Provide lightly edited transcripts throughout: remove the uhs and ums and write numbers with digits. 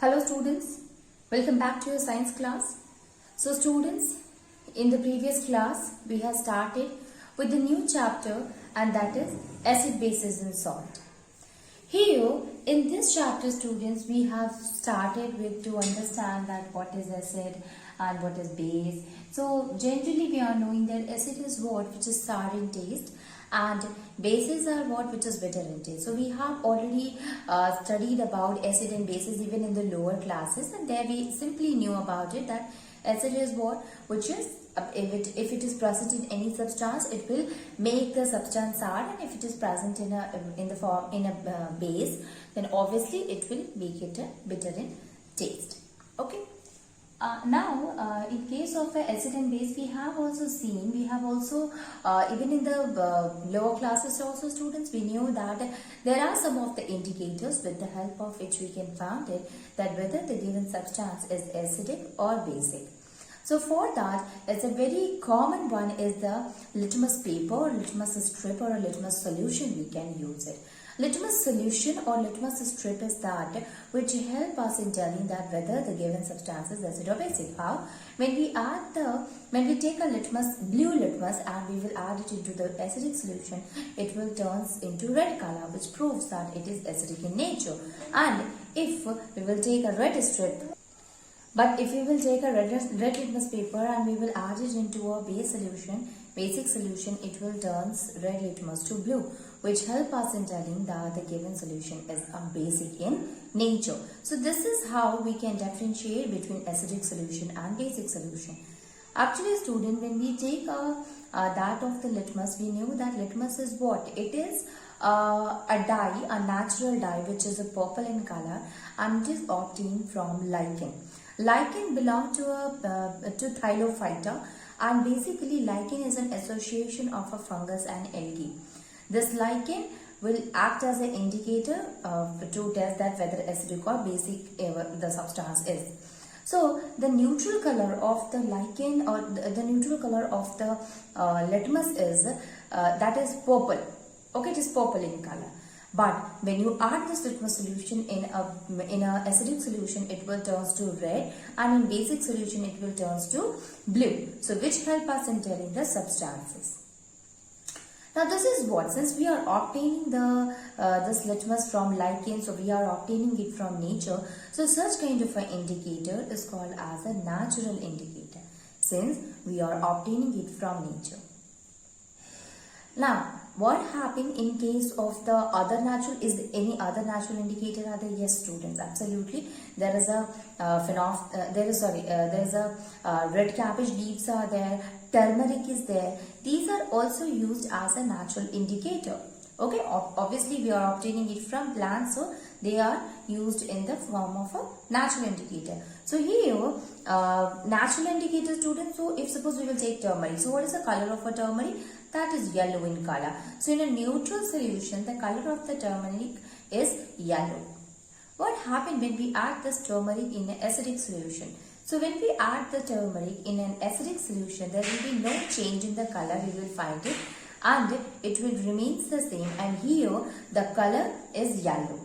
Hello students, welcome back to your science class. So students, in the previous class we have started with the new chapter, and that is acid, bases and salt. Here in this chapter students, we have started with to understand that what is acid and what is base. So generally we are knowing that acid is what which is sour in taste, and bases are what which is bitter in taste. So we have already studied about acid and bases even in the lower classes, and there we simply knew about it that acid is what which is if it is present in any substance, it will make the substance sour, and if it is present in a base, then obviously it will make it bitter in taste. Okay. Now, in case of acid and base, we have also even in the lower classes also students, we knew that there are some of the indicators with the help of which we can find it that whether the given substance is acidic or basic. So for that, it's a very common one is the litmus paper or litmus strip or a litmus solution we can use it. Litmus solution or litmus strip is that which help us in telling that whether the given substance is acid or basic. How? When we take a blue litmus and we will add it into the acidic solution, it will turn into red color, which proves that it is acidic in nature. And if we will take a red strip, but if we will take a red litmus paper and we will add it into a basic solution, it will turn red litmus to blue, which help us in telling that the given solution is basic in nature. So this is how we can differentiate between acidic solution and basic solution. Actually, student, when we take that of the litmus, we knew that litmus is what? It is a dye, a natural dye, which is a purple in color, and it is obtained from lichen. Lichen belongs to Thylophyta, and basically lichen is an association of a fungus and algae. This lichen will act as an indicator to test that whether acidic or basic the substance is. So the neutral color of the lichen or the neutral color of the litmus is that is purple. Okay, it is purple in color. But when you add this litmus solution in a acidic solution, it will turn to red, and in basic solution it will turn to blue. So which help us in telling the substances. Now this is what, since we are obtaining this litmus from lichen, so we are obtaining it from nature. So such kind of an indicator is called as a natural indicator, since we are obtaining it from nature. Now, what happened in case of the other natural? Is there any other natural indicator are there? Yes, students, absolutely. There is a red cabbage leaves are there. Turmeric is there. These are also used as a natural indicator. Okay, obviously we are obtaining it from plants, so they are used in the form of a natural indicator. So here, natural indicator, students. So if suppose we will take turmeric. So what is the color of a turmeric? That is yellow in color. So in a neutral solution, the color of the turmeric is yellow. What happened when we add this turmeric in an acidic solution? So when we add the turmeric in an acidic solution, there will be no change in the color, we will find it, and it will remain the same, and here the color is yellow.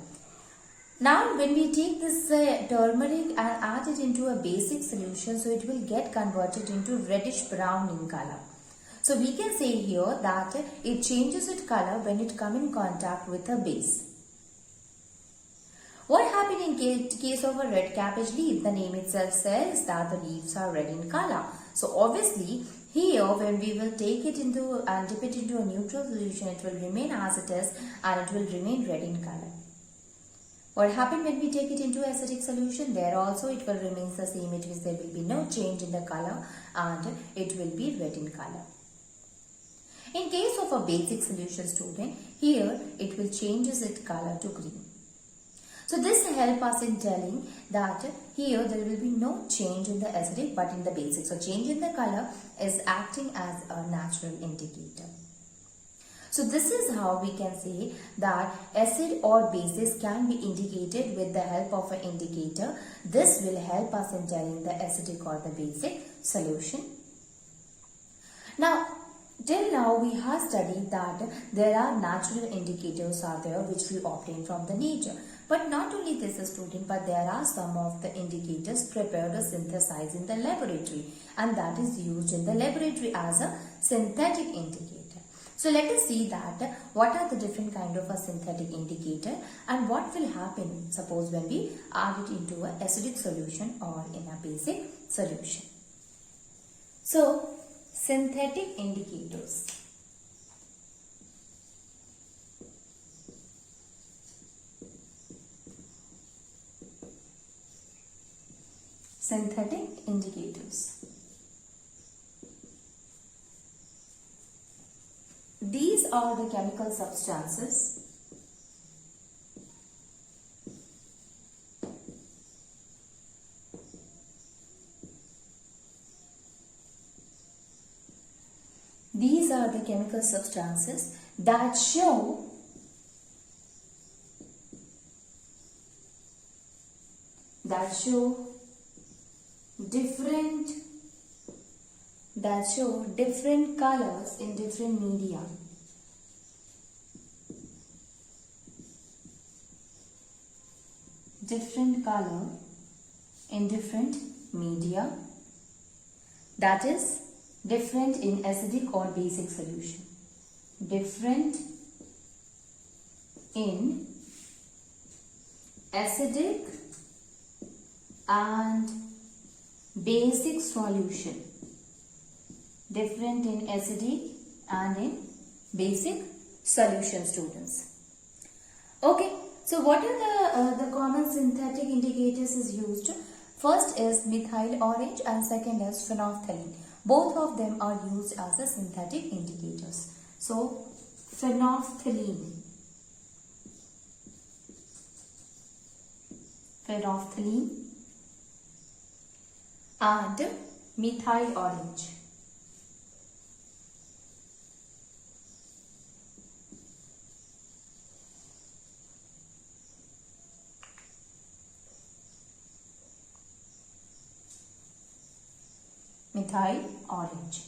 Now when we take this turmeric and add it into a basic solution, so it will get converted into reddish brown in color. So we can say here that it changes its color when it comes in contact with a base. What happened in case of a red cabbage leaf? The name itself says that the leaves are red in color. So obviously here when we will take it into and dip it into a neutral solution, it will remain as it is and it will remain red in color. What happened when we take it into acidic solution? There also it will remain the same. It means there will be no change in the color and it will be red in color. In case of a basic solution, student, here it will change its color to green. So this helps us in telling that here there will be no change in the acidic but in the basic. So change in the color is acting as a natural indicator. So this is how we can say that acid or bases can be indicated with the help of an indicator. This will help us in telling the acidic or the basic solution. Now, till now we have studied that there are natural indicators are there which we obtain from the nature. But not only this, student, but there are some of the indicators prepared or synthesized in the laboratory, and that is used in the laboratory as a synthetic indicator. So let us see that what are the different kind of a synthetic indicator and what will happen suppose when we add it into a acidic solution or in a basic solution. So synthetic indicators. Synthetic indicators. These are the chemical substances that show different colors in different media. Different color in different media, that is different in acidic or basic solution. Different in acidic and basic solution. Different in acidic and in basic solution, students. Okay, so what are the common synthetic indicators is used? First is methyl orange and second is phenolphthalein. Both of them are used as a synthetic indicators. So phenolphthalein and methyl orange. Methyl orange.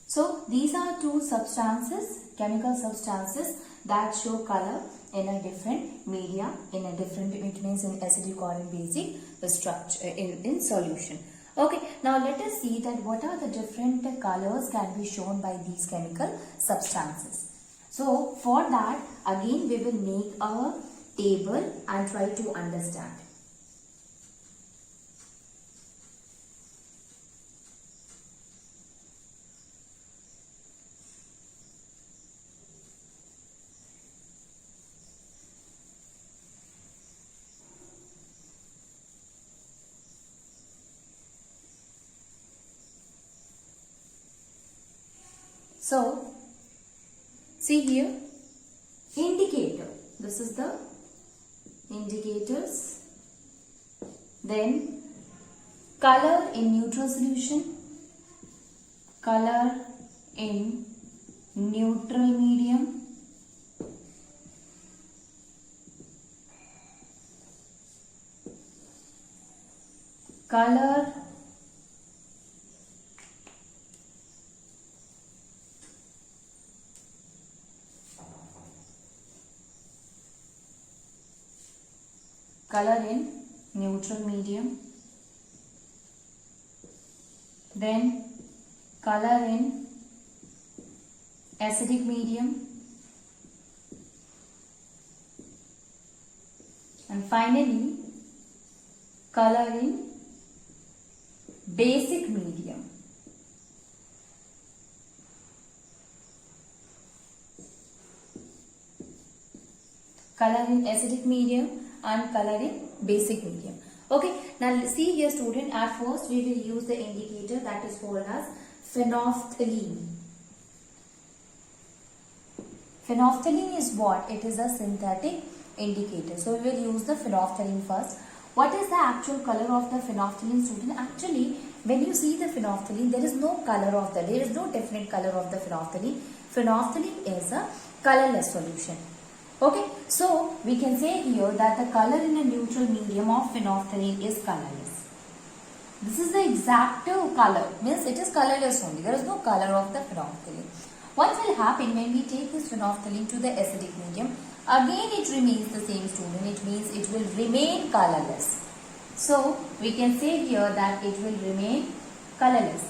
So these are two substances, chemical substances that show color in a different media, in a different, it means in acidic or in basic structure, in solution. Okay, now let us see that what are the different colors can be shown by these chemical substances. So for that, again we will make a table and try to understand. So, see here, indicator, this is the indicators, then color in neutral solution, color in neutral medium, color in neutral medium, then color in acidic medium, and finally color in basic medium. Color in acidic medium and color in basic medium. Okay, now see here student, at first we will use the indicator that is called as phenolphthalein. Phenolphthalein is what? It is a synthetic indicator. So we will use the phenolphthalein first. What is the actual color of the phenolphthalein, student? Actually, when you see the phenolphthalein, there is no color of there is no definite color of the phenolphthalein. Phenolphthalein is a colorless solution. Okay, so we can say here that the color in a neutral medium of phenolphthalein is colorless. This is the exact color, means it is colorless only. There is no color of the phenolphthalein. What will happen when we take this phenolphthalein to the acidic medium? Again it remains the same, student. It means it will remain colorless. So we can say here that it will remain colorless.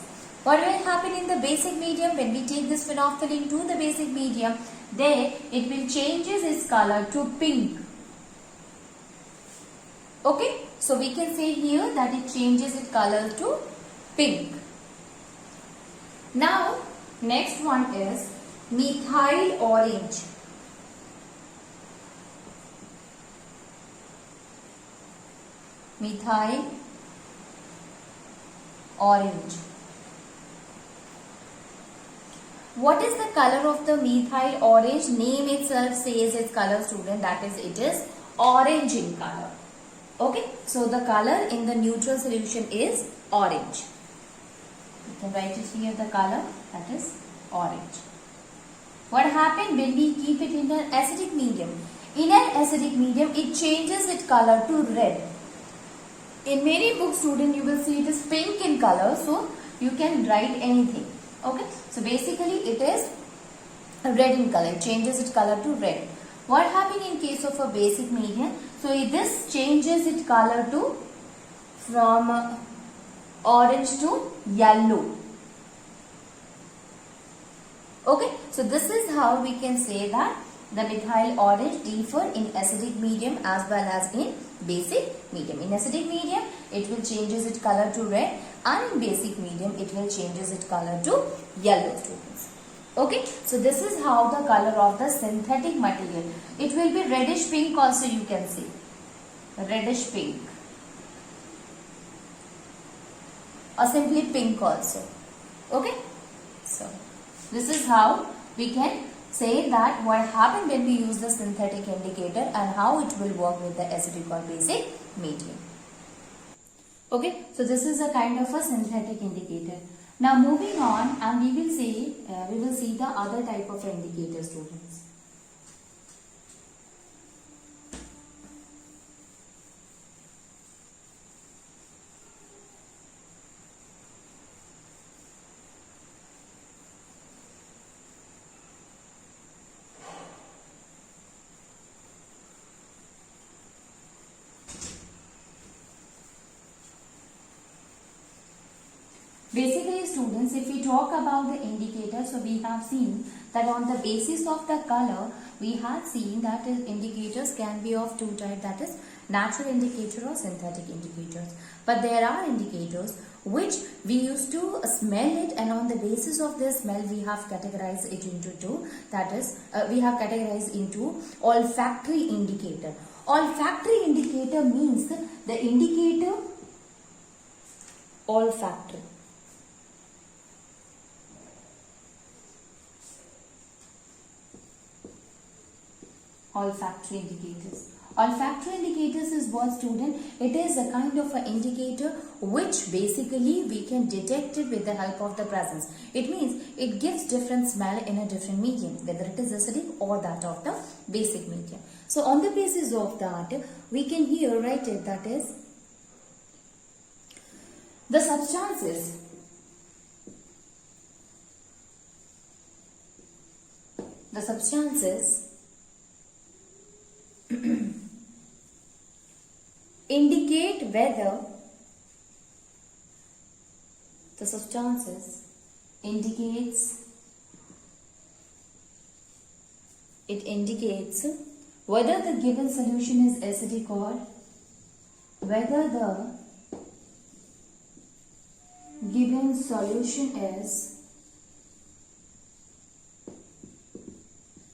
What will happen in the basic medium when we take this phenolphthalein to the basic medium? There it will changes its color to pink. Okay, so we can say here that it changes its color to pink. Now next one is methyl orange. Methyl orange. What is the color of the methyl orange? Name itself says its color, student, that is it is orange in color. Okay, so the color in the neutral solution is orange. You can write it here, the color, that is orange. What happened when we keep it in an acidic medium? In an acidic medium, it changes its color to red. In many books, student, you will see it is pink in color, so you can write anything. Okay, so basically it is red in color. It changes its color to red. What happened in case of a basic medium? So this changes its color to from orange to yellow. Okay, so this is how we can say that the methyl orange differ in acidic medium as well as in basic medium. In acidic medium, it will changes its color to red, and in basic medium, it will changes its color to yellow, students. Okay, so this is how the color of the synthetic material. It will be reddish pink also, you can see. Reddish pink. Or simply pink also. Okay, so this is how we can say that what happened when we use the synthetic indicator and how it will work with the acidic or basic medium. Okay, so this is a kind of a synthetic indicator. Now moving on, and we will see the other type of indicator, students. Basically, students, if we talk about the indicator, so we have seen that on the basis of the color, we have seen that indicators can be of two types, that is natural indicator or synthetic indicators. But there are indicators which we used to smell it, and on the basis of this smell, we have categorized it into two. That is, we have categorized into olfactory indicator. Olfactory indicator means the indicator olfactory. Olfactory indicators. Olfactory indicators is what, student? It is a kind of an indicator which basically we can detect it with the help of the presence. It means it gives different smell in a different medium, whether it is acidic or that of the basic medium. So on the basis of that, we can here write it, that is the substances indicate whether the substances indicates whether the given solution is acidic or whether the given solution is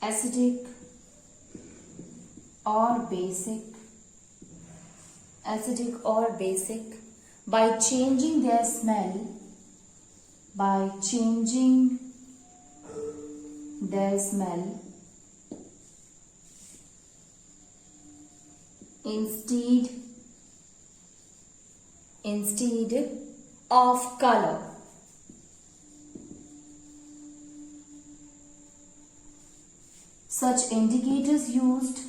acidic or basic, by changing their smell, instead of color. Such indicators used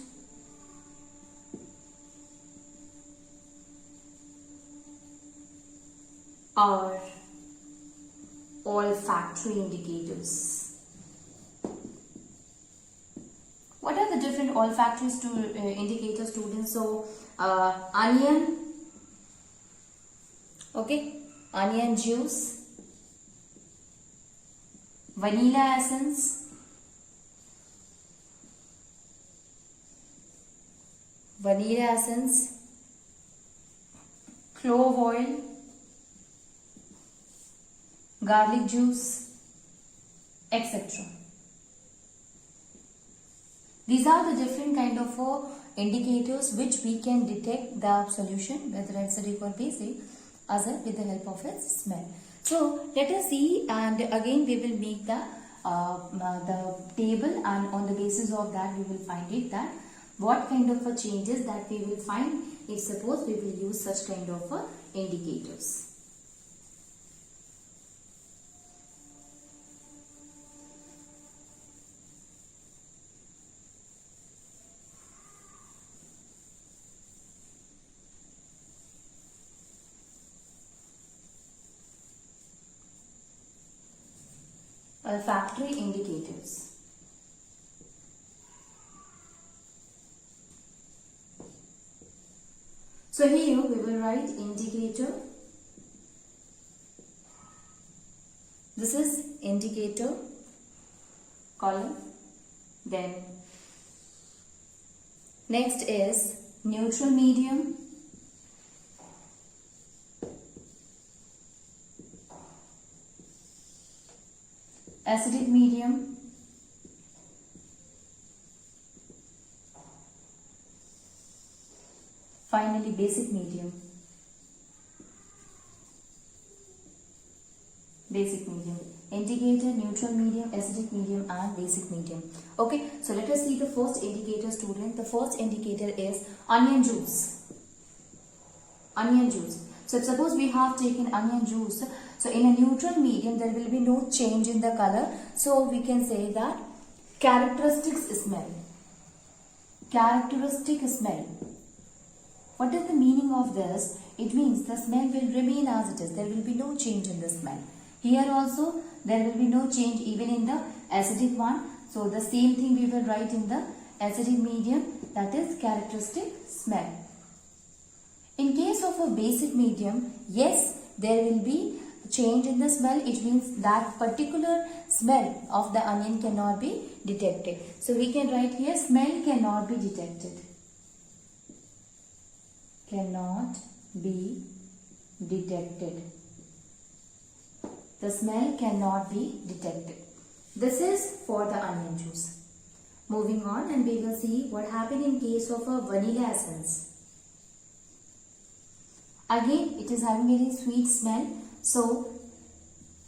are olfactory indicators. What are the different olfactory indicator, students. So onion, okay, onion juice, vanilla essence, clove oil, garlic juice, etc. These are the different kind of indicators which we can detect the solution, whether acidic or basic, with the help of its smell. So let us see, and again we will make the table, and on the basis of that we will find it that what kind of changes that we will find if suppose we will use such kind of indicators. Olfactory indicators. So here we will write indicator. This is indicator column. Then next is neutral medium. Acidic medium, finally basic medium. Indicator, neutral medium, acidic medium and basic medium. Okay, so let us see the first indicator, student. The first indicator is onion juice. So suppose we have taken onion juice. So in a neutral medium there will be no change in the color. So we can say that characteristic smell. What is the meaning of this? It means the smell will remain as it is. There will be no change in the smell. Here also there will be no change even in the acidic one. So the same thing we will write in the acidic medium, that is characteristic smell. In case of a basic medium, yes, there will be change in the smell. It means that particular smell of the onion cannot be detected. So we can write here smell cannot be detected. The smell cannot be detected. This is for the onion juice. Moving on, and we will see what happened in case of a vanilla essence. Again, it is having very sweet smell. So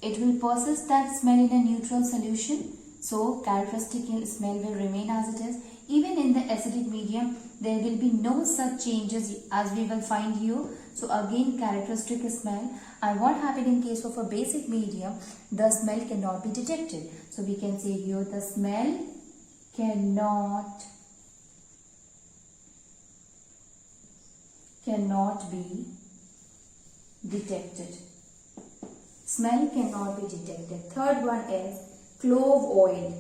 it will persist that smell in a neutral solution. So characteristic smell will remain as it is. Even in the acidic medium, there will be no such changes as we will find here. So again, characteristic smell. And what happened in case of a basic medium, the smell cannot be detected. So we can say here the smell cannot be detected. Smell cannot be detected. Third one is clove oil.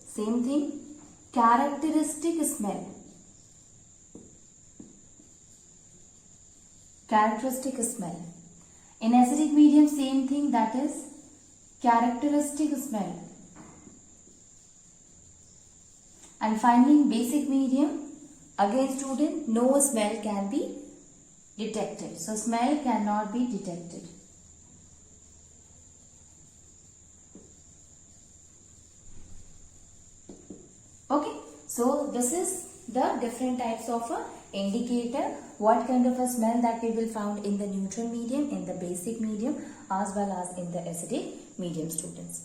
Same thing. Characteristic smell. In acidic medium, same thing, that is characteristic smell. And finally, in basic medium, again student, no smell can be detected. So smell cannot be detected. Okay, so this is the different types of a indicator, what kind of a smell that we will found in the neutral medium, in the basic medium, as well as in the acidic medium, students.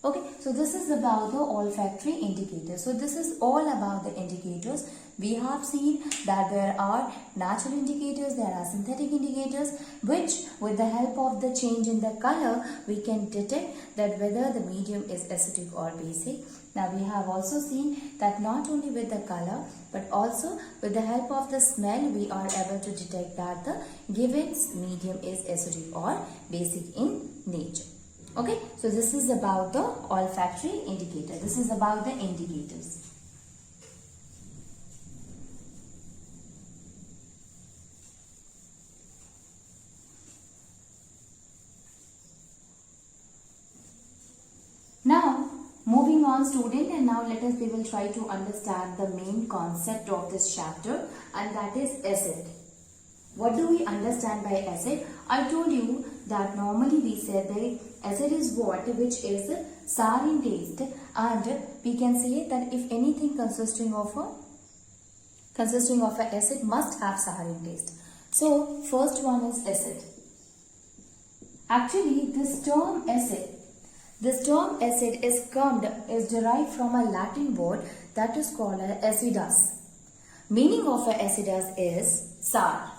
Okay, so this is about the olfactory indicators. So this is all about the indicators. We have seen that there are natural indicators, there are synthetic indicators, which with the help of the change in the color, we can detect that whether the medium is acidic or basic. Now we have also seen that not only with the color, but also with the help of the smell, we are able to detect that the given medium is acidic or basic in nature. Okay, so this is about the olfactory indicator. This is about the indicators. Now, moving on student, and now we will try to understand the main concept of this chapter, and that is acid. What do we understand by acid? I told you that normally we said that acid is what which is sour in taste, and we can say that if anything consisting of a acid must have sour in taste. So first one is acid. Actually, this term acid is derived from a Latin word that is called acidus. Meaning of a acidus is sour.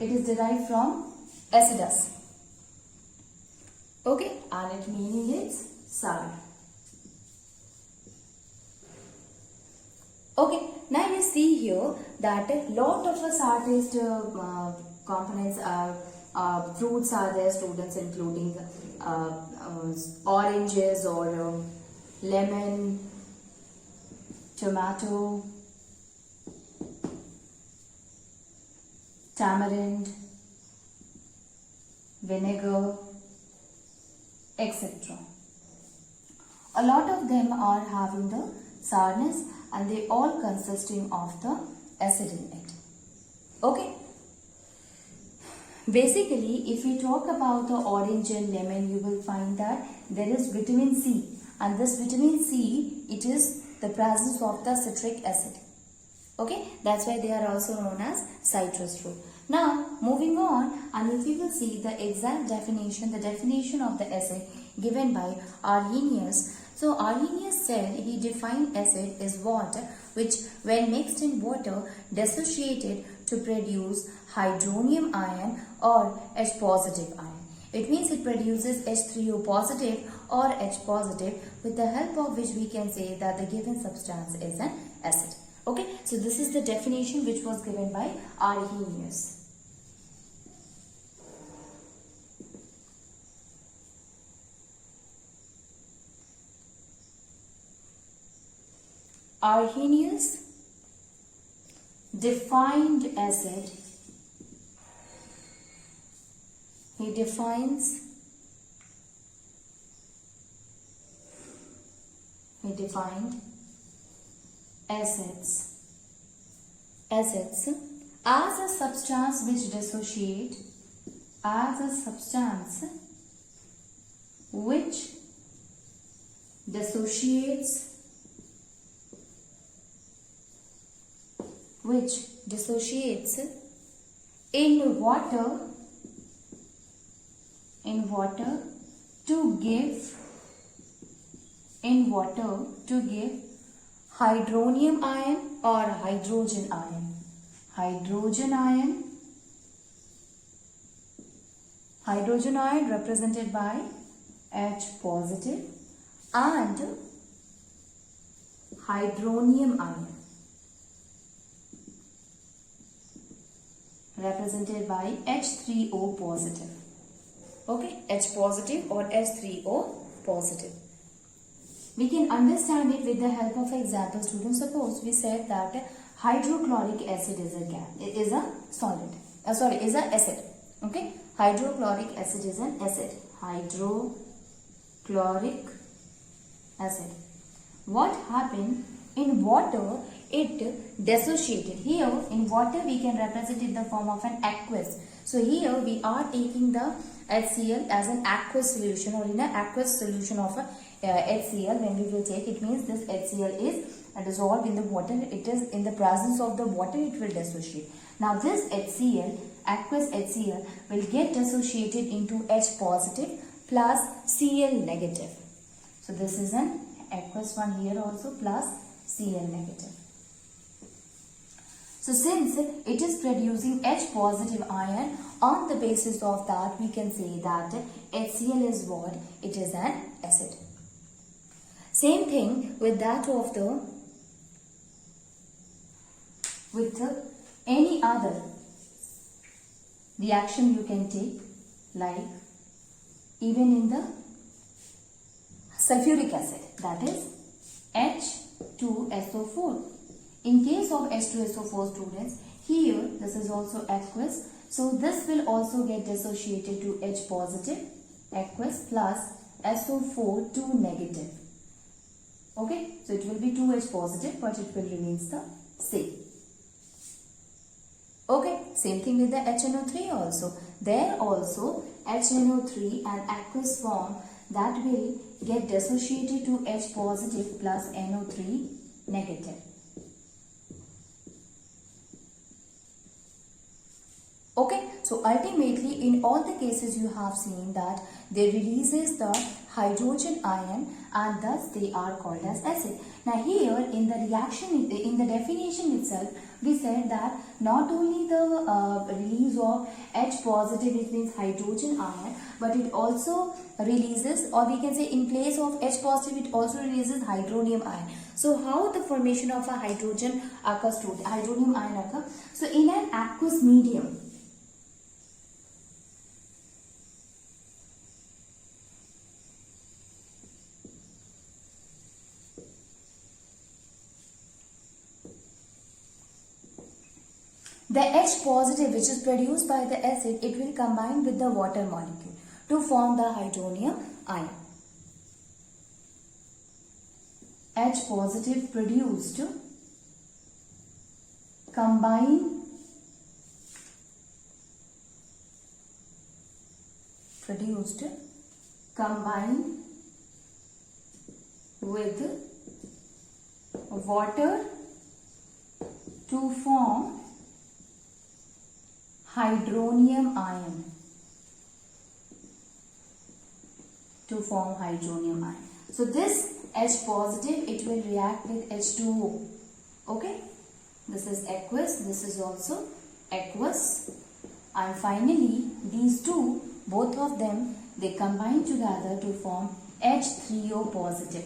It is derived from acidus. Okay, and its meaning is sour. Okay, now you see here that a lot of sour taste components are fruits are there, students, including oranges or lemon, tomato, tamarind, vinegar, etc. A lot of them are having the sourness, and they all consisting of the acid in it. Okay. Basically, if we talk about the orange and lemon, you will find that there is vitamin C, and this vitamin C, it is the presence of the citric acid. Okay, that's why they are also known as citrus fruit. Now, moving on, and if we will see the exact definition, the definition of the acid given by Arrhenius. So Arrhenius said he defined acid as water which, when mixed in water, dissociated to produce hydronium ion or H positive ion. It means it produces H3O positive or H positive, with the help of which we can say that the given substance is an acid. Okay, so this is the definition which was given by Arrhenius. Arrhenius defined acid. He defined acids as a substance which dissociate, which dissociates in water to give hydronium ion or hydrogen ion. Hydrogen ion represented by H positive, and hydronium ion represented by H3O positive. Okay, H positive or H3O positive. We can understand it with the help of example, students. Suppose we said that hydrochloric acid is a acid. Okay, hydrochloric acid is an acid. Hydrochloric acid. What happened in water? It dissociated. Here in water we can represent it in the form of an aqueous. So here we are taking the HCl as an aqueous solution, or in an aqueous solution of a HCl. When we will take, it means this HCl is dissolved in the water. It is in the presence of the water, it will dissociate. Now this HCl, aqueous HCl, will get dissociated into H positive plus Cl negative. So this is an aqueous one here also, plus Cl negative. So since it is producing H positive ion, on the basis of that we can say that HCl is what? It is an acid. Same thing with that of any other reaction you can take, like even in the sulfuric acid, that is H2SO4. In case of H2SO4 students, here this is also aqueous, so this will also get dissociated to H positive, aqueous plus SO4 2 negative. Okay, so it will be 2H positive, but it will remains the same. Okay, same thing with the HNO3 also. There also HNO3 and aqueous form that will get dissociated to H positive plus NO3 negative. Okay, so ultimately in all the cases you have seen that they releases the hydrogen ion and thus they are called as acid. Now here in the reaction, in the definition itself, we said that not only the release of H positive, which means hydrogen ion, but it also releases, or we can say in place of H positive, it also releases hydronium ion. So how the formation of a hydrogen occurs to hydronium ion occurs? So in an aqueous medium, the H positive which is produced by the acid, it will combine with the water molecule to form the hydronium ion. H positive produced combine with water to form hydronium ion. So this H positive, it will react with H2O. Okay, this is aqueous, this is also aqueous, and finally these two, both of them, they combine together to form H3O positive.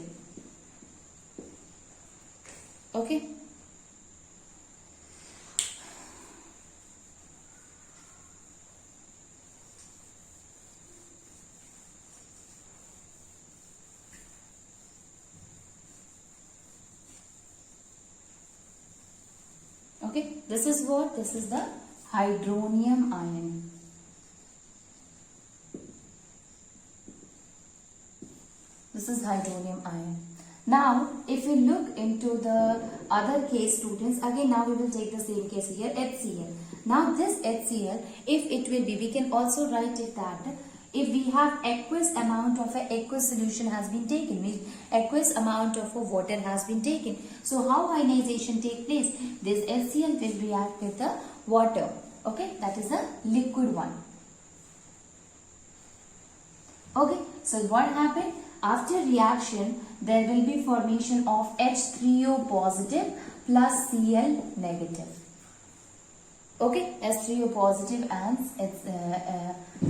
Okay. Okay, this is what? This is the hydronium ion. This is hydronium ion. Now, if we look into the other case, students, again now we will take the same case here, HCl. Now this HCl, if it will be, we can also write it that if we have aqueous amount of a aqueous solution has been taken, means aqueous amount of a water has been taken. So how ionization take place? This HCl will react with the water. Okay, that is a liquid one. Okay, so what happened? After reaction, there will be formation of H3O positive plus Cl negative. Okay, H3O positive and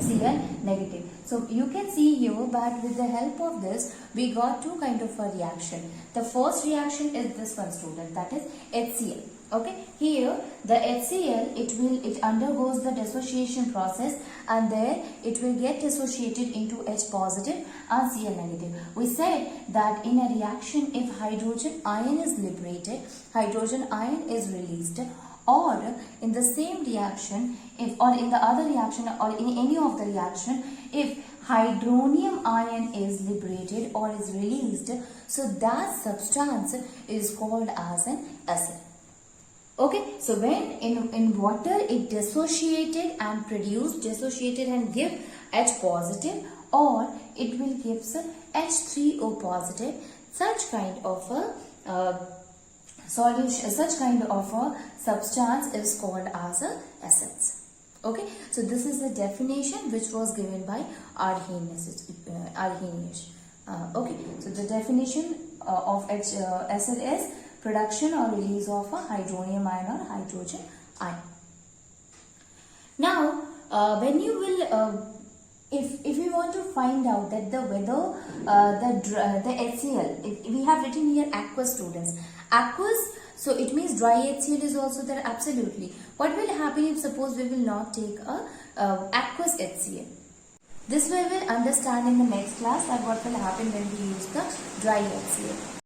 Cl negative. So you can see here that with the help of this, we got two kind of a reaction. The first reaction is this one, student, that is HCl. Okay, here the HCl, it undergoes the dissociation process, and there it will get dissociated into H positive and Cl negative. We said that in a reaction, if hydrogen ion is liberated, hydrogen ion is released, or in the same reaction, if or in the other reaction or in any of the reaction, if hydronium ion is liberated or is released, so that substance is called as an acid. Okay, so when in water it dissociated and give H positive, or it will give H3O positive, such kind of a solution, such kind of a substance is called as a acids. Okay, so this is the definition which was given by Arrhenius. Okay, so the definition of acid is production or release of a hydronium ion or hydrogen ion. Now, when you will if we want to find out that the whether the HCl, we have written here aqueous, students, aqueous, so it means dry HCl is also there. Absolutely. What will happen if suppose we will not take a aqueous HCl? This we will understand in the next class, that what will happen when we use the dry HCl.